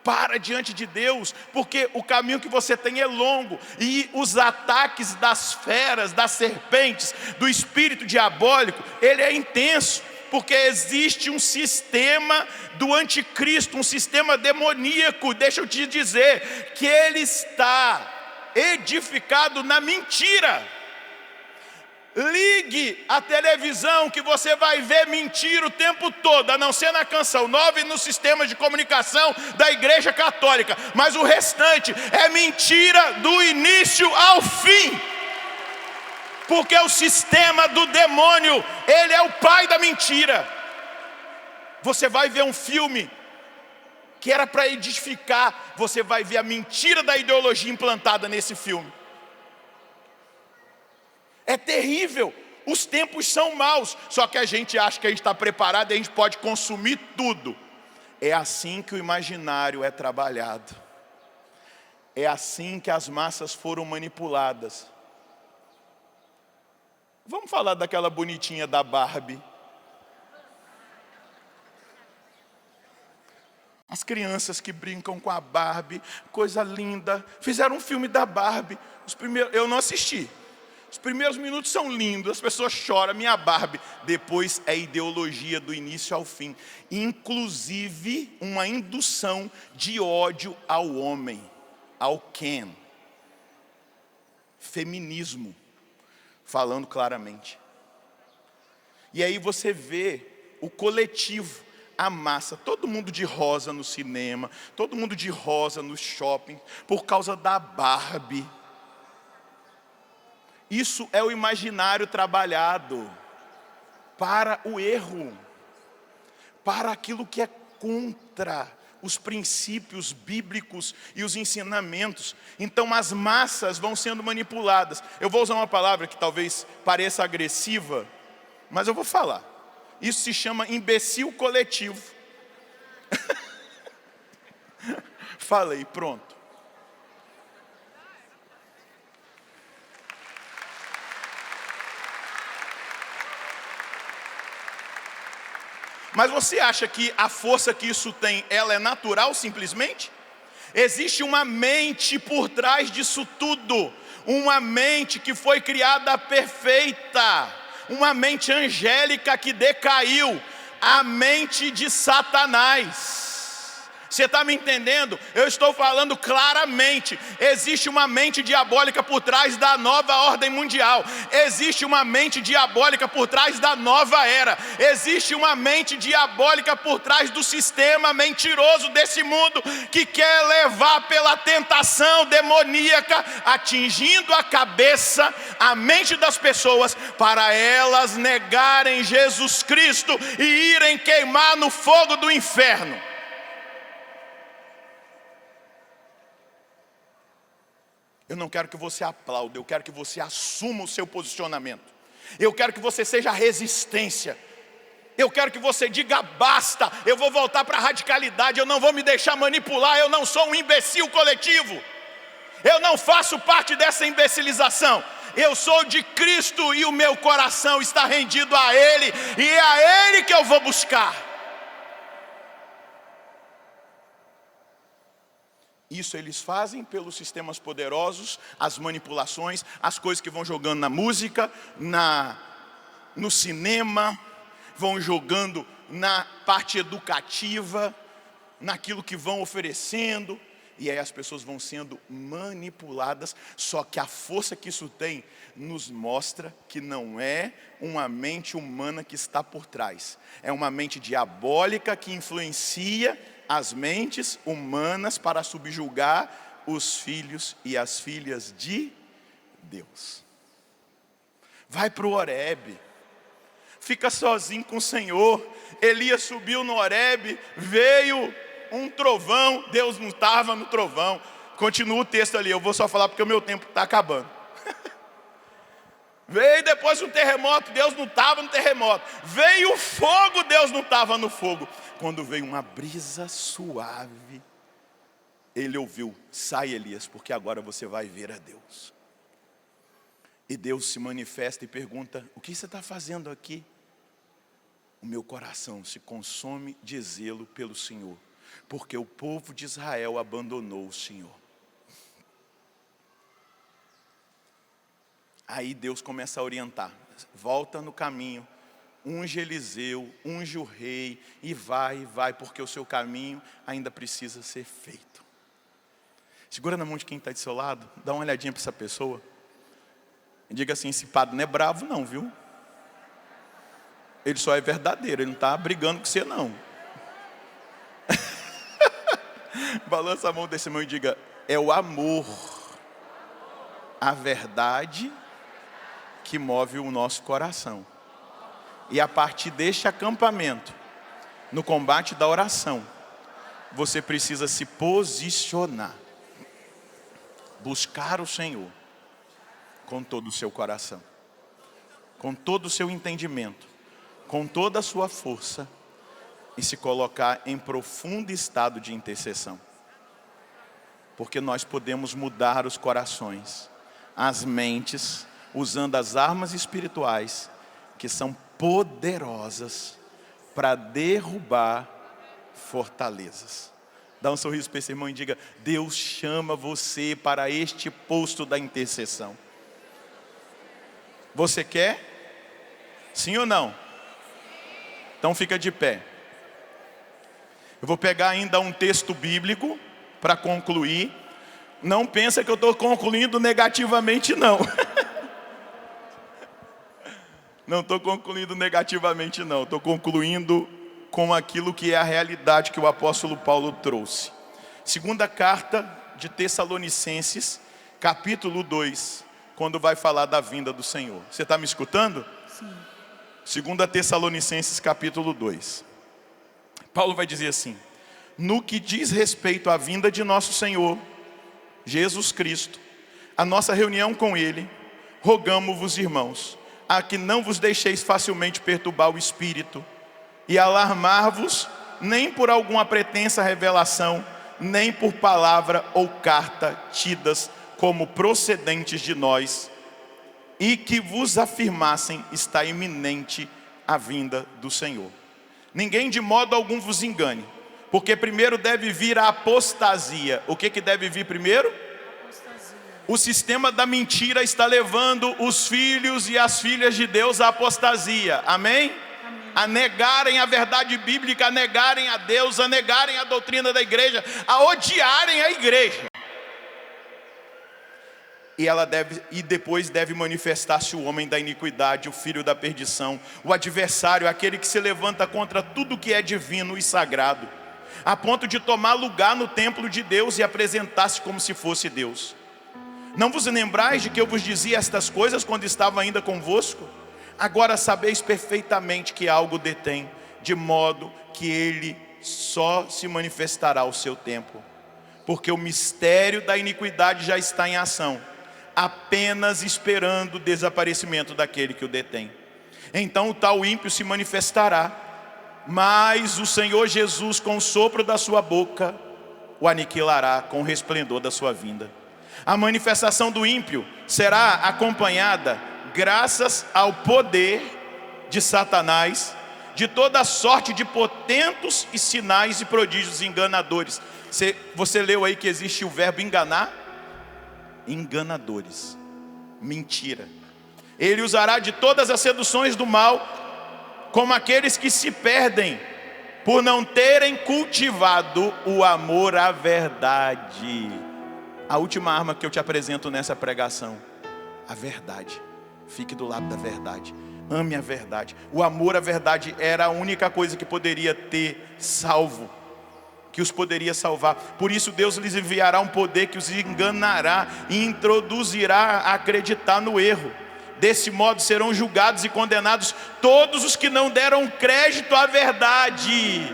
Para diante de Deus, porque o caminho que você tem é longo, e os ataques das feras, das serpentes, do espírito diabólico, ele é intenso, porque existe um sistema do anticristo, um sistema demoníaco. Deixa eu te dizer, que ele está edificado na mentira. Ligue a televisão que você vai ver mentira o tempo todo, a não ser na Canção Nova e no sistema de comunicação da Igreja Católica. Mas o restante é mentira do início ao fim. Porque o sistema do demônio, ele é o pai da mentira. Você vai ver um filme que era para edificar, você vai ver a mentira da ideologia implantada nesse filme. É terrível, os tempos são maus, só que a gente acha que a gente está preparado e a gente pode consumir tudo. É assim que o imaginário é trabalhado. É assim que as massas foram manipuladas. Vamos falar daquela bonitinha da Barbie. As crianças que brincam com a Barbie, coisa linda. Fizeram um filme da Barbie. Eu não assisti. Os primeiros minutos são lindos, as pessoas choram, minha Barbie. Depois é ideologia do início ao fim. Inclusive uma indução de ódio ao homem, ao Ken. Feminismo, falando claramente. E aí você vê o coletivo, a massa, todo mundo de rosa no cinema, todo mundo de rosa no shopping, por causa da Barbie. Isso é o imaginário trabalhado para o erro, para aquilo que é contra os princípios bíblicos e os ensinamentos. Então as massas vão sendo manipuladas. Eu vou usar uma palavra que talvez pareça agressiva, mas eu vou falar. Isso se chama imbecil coletivo. Falei, pronto. Mas você acha que a força que isso tem, ela é natural simplesmente? Existe uma mente por trás disso tudo. Uma mente que foi criada perfeita. Uma mente angélica que decaiu. A mente de Satanás. Você está me entendendo? Eu estou falando claramente. Existe uma mente diabólica por trás da nova ordem mundial. Existe uma mente diabólica por trás da nova era. Existe uma mente diabólica por trás do sistema mentiroso desse mundo, que quer levar pela tentação demoníaca, atingindo a cabeça, a mente das pessoas, para elas negarem Jesus Cristo e irem queimar no fogo do inferno. Eu não quero que você aplaude, eu quero que você assuma o seu posicionamento. Eu quero que você seja resistência. Eu quero que você diga basta, eu vou voltar para a radicalidade, eu não vou me deixar manipular, eu não sou um imbecil coletivo. Eu não faço parte dessa imbecilização. Eu sou de Cristo e o meu coração está rendido a Ele, e é a Ele que eu vou buscar. Isso eles fazem pelos sistemas poderosos, as manipulações, as coisas que vão jogando na música, no cinema, vão jogando na parte educativa, naquilo que vão oferecendo, e aí as pessoas vão sendo manipuladas. Só que a força que isso tem nos mostra que não é uma mente humana que está por trás, é uma mente diabólica que influencia as mentes humanas para subjugar os filhos e as filhas de Deus. Vai para o Horebe, fica sozinho com o Senhor. Elias subiu no Horebe, veio um trovão, Deus não estava no trovão. Continua o texto ali, eu vou só falar porque o meu tempo está acabando. Veio depois um terremoto, Deus não estava no terremoto. Veio o fogo, Deus não estava no fogo. Quando veio uma brisa suave, ele ouviu: sai, Elias, porque agora você vai ver a Deus. E Deus se manifesta e pergunta: o que você está fazendo aqui? O meu coração se consome de zelo pelo Senhor, porque o povo de Israel abandonou o Senhor. Aí Deus começa a orientar: volta no caminho, unge Eliseu, unge o rei, e vai, porque o seu caminho ainda precisa ser feito. Segura na mão de quem está do seu lado, dá uma olhadinha para essa pessoa, e diga assim: esse padre não é bravo não, viu? Ele só é verdadeiro, ele não está brigando com você não. Balança a mão desse irmão e diga: é o amor, a verdade que move o nosso coração. E a partir deste acampamento, no combate da oração, você precisa se posicionar, buscar o Senhor com todo o seu coração, com todo o seu entendimento, com toda a sua força, e se colocar em profundo estado de intercessão. Porque nós podemos mudar os corações, as mentes, usando as armas espirituais que são poderosas para derrubar fortalezas. Dá um sorriso para esse irmão e diga: Deus chama você para este posto da intercessão. Você quer? Sim ou não? Então fica de pé. Eu vou pegar ainda um texto bíblico para concluir. Não pensa que eu estou concluindo negativamente não. Não estou concluindo negativamente não. Estou concluindo com aquilo que é a realidade que o apóstolo Paulo trouxe. Segunda carta de Tessalonicenses, capítulo 2, quando vai falar da vinda do Senhor. Você está me escutando? Sim. Segunda Tessalonicenses, capítulo 2. Paulo vai dizer assim: no que diz respeito à vinda de nosso Senhor Jesus Cristo, a nossa reunião com Ele, rogamo-vos, irmãos, a que não vos deixeis facilmente perturbar o Espírito, e alarmar-vos nem por alguma pretensa revelação, nem por palavra ou carta tidas como procedentes de nós, e que vos afirmassem está iminente a vinda do Senhor. Ninguém de modo algum vos engane, porque primeiro deve vir a apostasia. O que deve vir primeiro? O sistema da mentira está levando os filhos e as filhas de Deus à apostasia. Amém? Amém. a negarem a verdade bíblica, a negarem a Deus, a negarem a doutrina da igreja, a odiarem a igreja. E depois deve manifestar-se o homem da iniquidade, o filho da perdição, o adversário, aquele que se levanta contra tudo que é divino e sagrado, a ponto de tomar lugar no templo de Deus e apresentar-se como se fosse Deus. Não vos lembrais de que eu vos dizia estas coisas quando estava ainda convosco? Agora sabeis perfeitamente que algo detém, de modo que ele só se manifestará ao seu tempo. Porque o mistério da iniquidade já está em ação, apenas esperando o desaparecimento daquele que o detém. Então o tal ímpio se manifestará, mas o Senhor Jesus, com o sopro da sua boca, o aniquilará com o resplendor da sua vinda. A manifestação do ímpio será acompanhada, graças ao poder de Satanás, de toda sorte de portentos e sinais e prodígios enganadores. Você leu aí que existe o verbo enganar? Enganadores, mentira. Ele usará de todas as seduções do mal, como aqueles que se perdem por não terem cultivado o amor à verdade. A última arma que eu te apresento nessa pregação, a verdade. Fique do lado da verdade, ame a verdade. O amor à verdade era a única coisa que poderia ter salvo, que os poderia salvar. Por isso Deus lhes enviará um poder que os enganará e introduzirá a acreditar no erro. Desse modo serão julgados e condenados todos os que não deram crédito à verdade,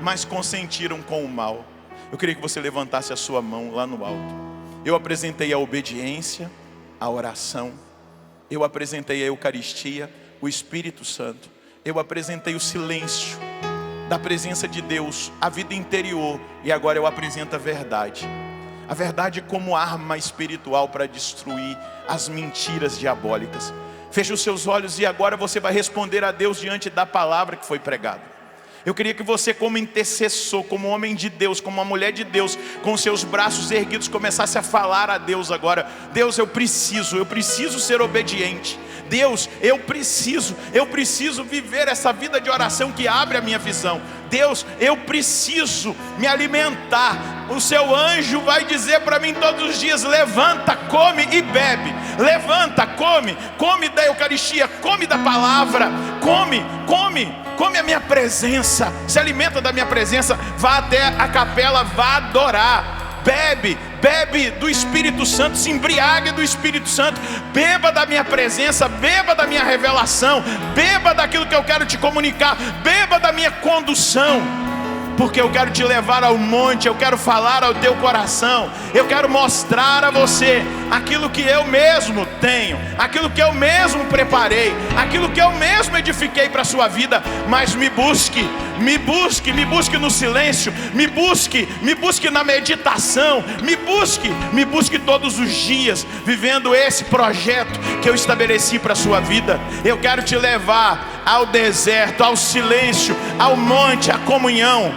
mas consentiram com o mal. Eu queria que você levantasse a sua mão lá no alto. Eu apresentei a obediência, a oração. Eu apresentei a Eucaristia, o Espírito Santo. Eu apresentei o silêncio da presença de Deus, a vida interior. E agora eu apresento a verdade. A verdade como arma espiritual para destruir as mentiras diabólicas. Feche os seus olhos e agora você vai responder a Deus diante da palavra que foi pregada. Eu queria que você, como intercessor, como homem de Deus, como uma mulher de Deus, com seus braços erguidos, começasse a falar a Deus agora. Deus, eu preciso ser obediente. Deus, eu preciso viver essa vida de oração que abre a minha visão. Deus, eu preciso me alimentar. O seu anjo vai dizer para mim todos os dias: levanta, come e bebe. Levanta, come da Eucaristia, come da palavra, come a minha presença, se alimenta da minha presença, vá até a capela, vá adorar, bebe do Espírito Santo, se embriague do Espírito Santo, beba da minha presença, beba da minha revelação, beba daquilo que eu quero te comunicar, beba da minha condução, porque eu quero te levar ao monte, eu quero falar ao teu coração, eu quero mostrar a você aquilo que eu mesmo tenho, aquilo que eu mesmo preparei, aquilo que eu mesmo edifiquei para a sua vida. Mas me busque no silêncio, me busque na meditação, me busque todos os dias, vivendo esse projeto que eu estabeleci para a sua vida. Eu quero te levar ao deserto, ao silêncio, ao monte, à comunhão.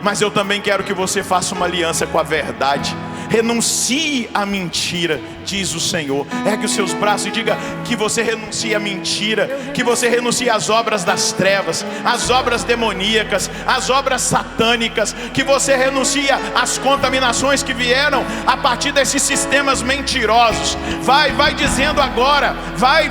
Mas eu também quero que você faça uma aliança com a verdade. Renuncie à mentira, diz o Senhor. Ergue os seus braços e diga que você renuncie à mentira, que você renuncie às obras das trevas, às obras demoníacas, às obras satânicas, que você renuncie às contaminações que vieram a partir desses sistemas mentirosos. Vai dizendo agora, vai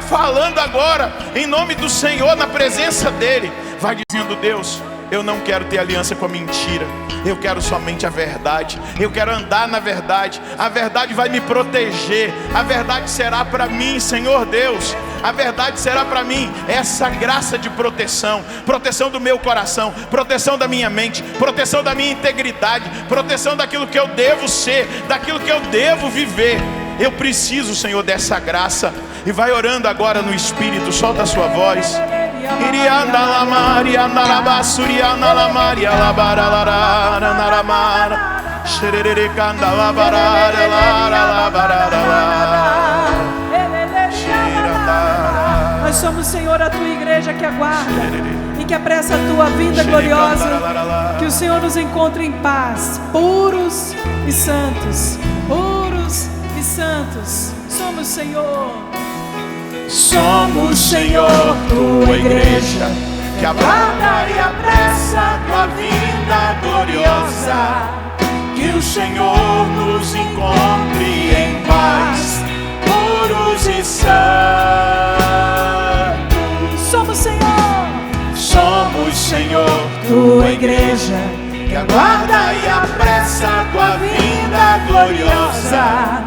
falando agora, em nome do Senhor, na presença dEle. Vai dizendo: Deus, eu não quero ter aliança com a mentira, eu quero somente a verdade, eu quero andar na verdade, a verdade vai me proteger, a verdade será para mim, Senhor Deus, a verdade será para mim essa graça de proteção, proteção do meu coração, proteção da minha mente, proteção da minha integridade, proteção daquilo que eu devo ser, daquilo que eu devo viver. Eu preciso, Senhor, dessa graça. E vai orando agora no Espírito, solta a sua voz. Nós somos, Senhor, a tua igreja que aguarda e que apressa a tua vinda gloriosa. Que o Senhor nos encontre em paz, puros e santos, puros e santos. Somos, Senhor. Somos, Senhor, tua igreja, que aguarda e apressa a tua vinda gloriosa. Que o Senhor nos encontre em paz, puros e santos. Somos, Senhor, somos, Senhor, tua igreja, que aguarda e apressa a tua vinda gloriosa.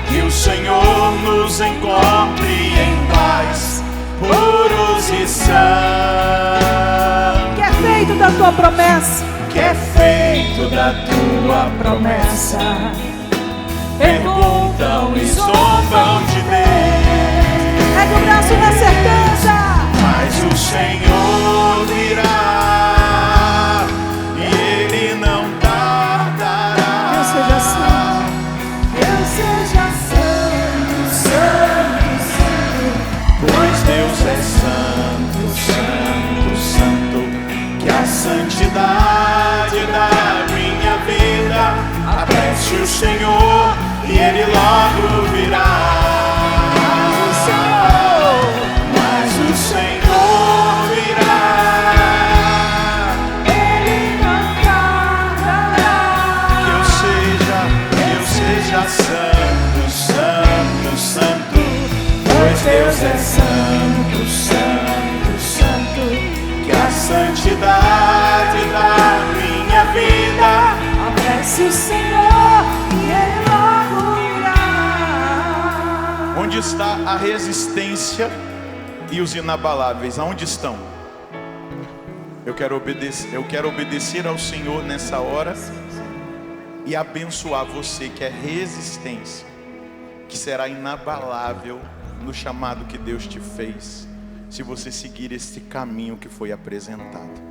Que o Senhor nos encontre em paz, puros e santos. que é feito da tua promessa, Que é feito da tua promessa. Perguntam e zombam de Deus, ergue o braço na certeza. mas o Senhor virá e Ele não tardará. Deus seja santo, Deus seja santo, santo, santo. Pois Deus é santo, santo, santo. Que a santidade da minha vida apresse o Senhor e Ele logo virá. Mas o Senhor virá, Ele não tardará. que eu seja santo, santo, santo. Pois Deus é santo, santo, santo. Que a santidade da minha vida Apresse o Senhor e Ele logo virá. Onde está a resistência e os inabaláveis? Aonde estão? Eu quero obedecer ao Senhor nessa hora e abençoar você que é resistência, que será inabalável no chamado que Deus te fez, se você seguir este caminho que foi apresentado.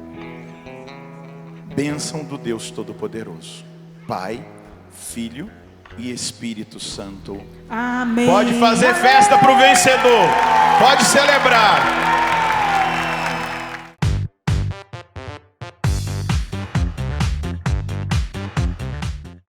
Bênção do Deus Todo-Poderoso, Pai, Filho e Espírito Santo. Amém. Pode fazer festa para o vencedor. Pode celebrar.